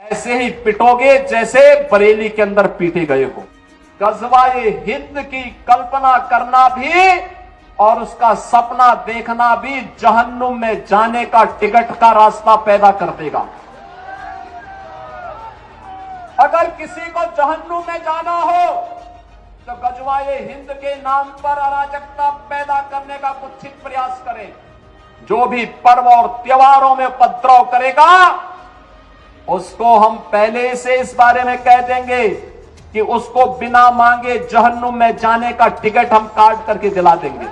ऐसे ही पिटोगे जैसे बरेली के अंदर पीटे गए हो। गज़वाए हिंद की कल्पना करना भी और उसका सपना देखना भी जहन्नुम में जाने का टिकट का रास्ता पैदा कर देगा। अगर किसी को जहन्नुम में जाना हो तो गज़वाए हिंद के नाम पर अराजकता पैदा करने का कुत्सित प्रयास करें। जो भी पर्व और त्योहारों में उपद्रव करेगा उसको हम पहले से इस बारे में कह देंगे कि उसको बिना मांगे जहन्नुम में जाने का टिकट हम काट करके दिला देंगे।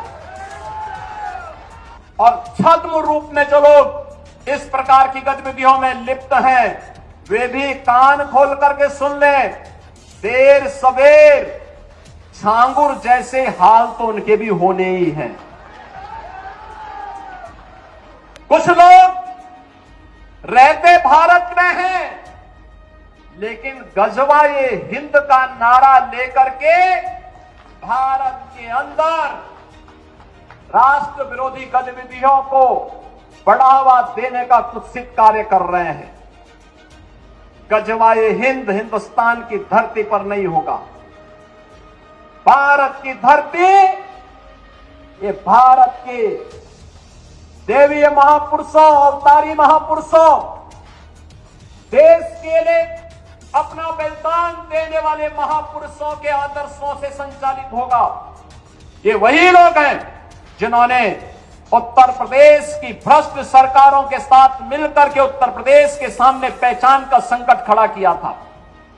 और छद्म रूप में जो लोग इस प्रकार की गतिविधियों में लिप्त हैं वे भी कान खोल करके सुन लें। देर सवेर छांगुर जैसे हाल तो उनके भी होने ही हैं। कुछ लोग रहते भारत में हैं लेकिन गज़वाए हिंद का नारा लेकर के भारत के अंदर राष्ट्र विरोधी गतिविधियों को बढ़ावा देने का कुत्सित कार्य कर रहे हैं। गज़वाए हिंद हिंदुस्तान की धरती पर नहीं होगा। भारत की धरती ये भारत के देवीय महापुरुषों अवतारी महापुरुषों देश के लिए अपना बलिदान देने वाले महापुरुषों के आदर्शों से संचालित होगा। ये वही लोग हैं जिन्होंने उत्तर प्रदेश की भ्रष्ट सरकारों के साथ मिलकर के उत्तर प्रदेश के सामने पहचान का संकट खड़ा किया था।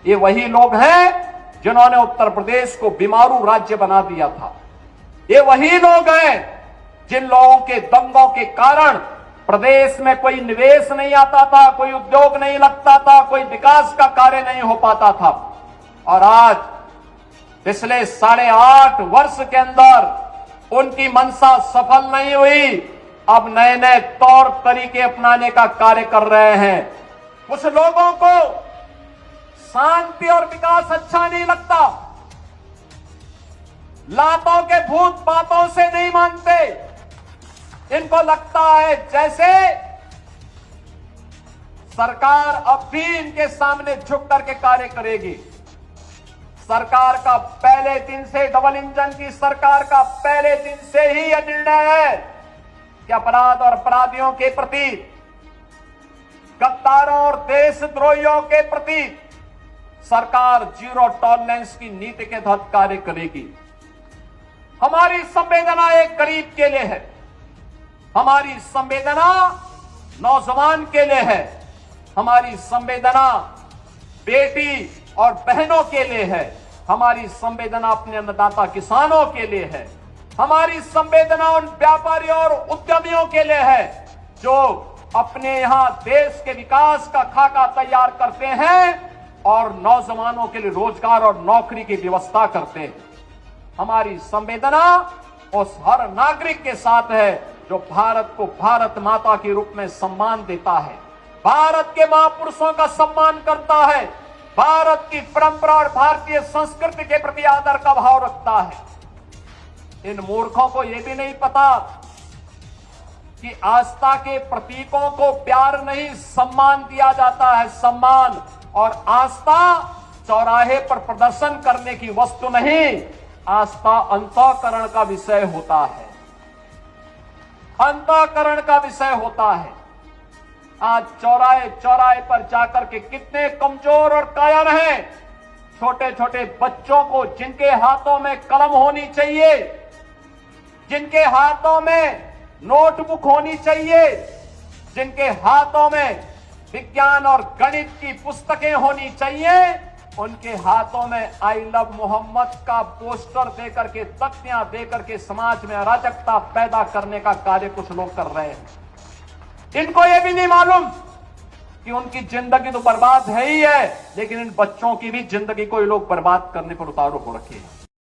ये वही लोग हैं जिन्होंने उत्तर प्रदेश को बीमारू राज्य बना दिया था। ये वही लोग हैं जिन लोगों के दंगों के कारण प्रदेश में कोई निवेश नहीं आता था, कोई उद्योग नहीं लगता था, कोई विकास का कार्य नहीं हो पाता था। और आज पिछले 8.5 वर्ष के अंदर उनकी मंशा सफल नहीं हुई। अब नए नए तौर तरीके अपनाने का कार्य कर रहे हैं। कुछ लोगों को शांति और विकास अच्छा नहीं लगता, लातों के भूत बातों से नहीं मानते। इनको लगता है जैसे सरकार अब भी इनके सामने झुक करके कार्य करेगी। सरकार का पहले दिन से, डबल इंजन की सरकार का पहले दिन से ही यह निर्णय है कि अपराध और अपराधियों के प्रति, गद्दारों और देशद्रोहियों के प्रति सरकार जीरो टॉलरेंस की नीति के तहत कार्य करेगी। हमारी संवेदना एक गरीब के लिए है, हमारी संवेदना नौजवान के लिए है, हमारी संवेदना बेटी और बहनों के लिए है, हमारी संवेदना अपने अन्नदाता किसानों के लिए है, हमारी संवेदना उन व्यापारियों और उद्यमियों के लिए है जो अपने यहां देश के विकास का खाका तैयार करते हैं और नौजवानों के लिए रोजगार और नौकरी की व्यवस्था करते हैं। हमारी संवेदना उस हर नागरिक के साथ है जो भारत को भारत माता के रूप में सम्मान देता है, भारत के महापुरुषों का सम्मान करता है, भारत की परंपरा और भारतीय संस्कृति के प्रति आदर का भाव रखता है। इन मूर्खों को यह भी नहीं पता कि आस्था के प्रतीकों को प्यार नहीं सम्मान दिया जाता है। सम्मान और आस्था चौराहे पर प्रदर्शन करने की वस्तु नहीं, आस्था अंतःकरण का विषय होता है, अंतःकरण का विषय होता है। आज चौराहे चौराहे पर जाकर के कितने कमजोर और कायर हैं छोटे छोटे बच्चों को, जिनके हाथों में कलम होनी चाहिए, जिनके हाथों में नोटबुक होनी चाहिए, जिनके हाथों में विज्ञान और गणित की पुस्तकें होनी चाहिए, उनके हाथों में आई लव मोहम्मद का पोस्टर देकर के, तख्तियां देकर के समाज में अराजकता पैदा करने का कार्य कुछ लोग कर रहे हैं। इनको यह भी नहीं मालूम कि उनकी जिंदगी तो बर्बाद है ही है, लेकिन इन बच्चों की भी जिंदगी को ये लोग बर्बाद करने पर उतारू हो रखे हैं।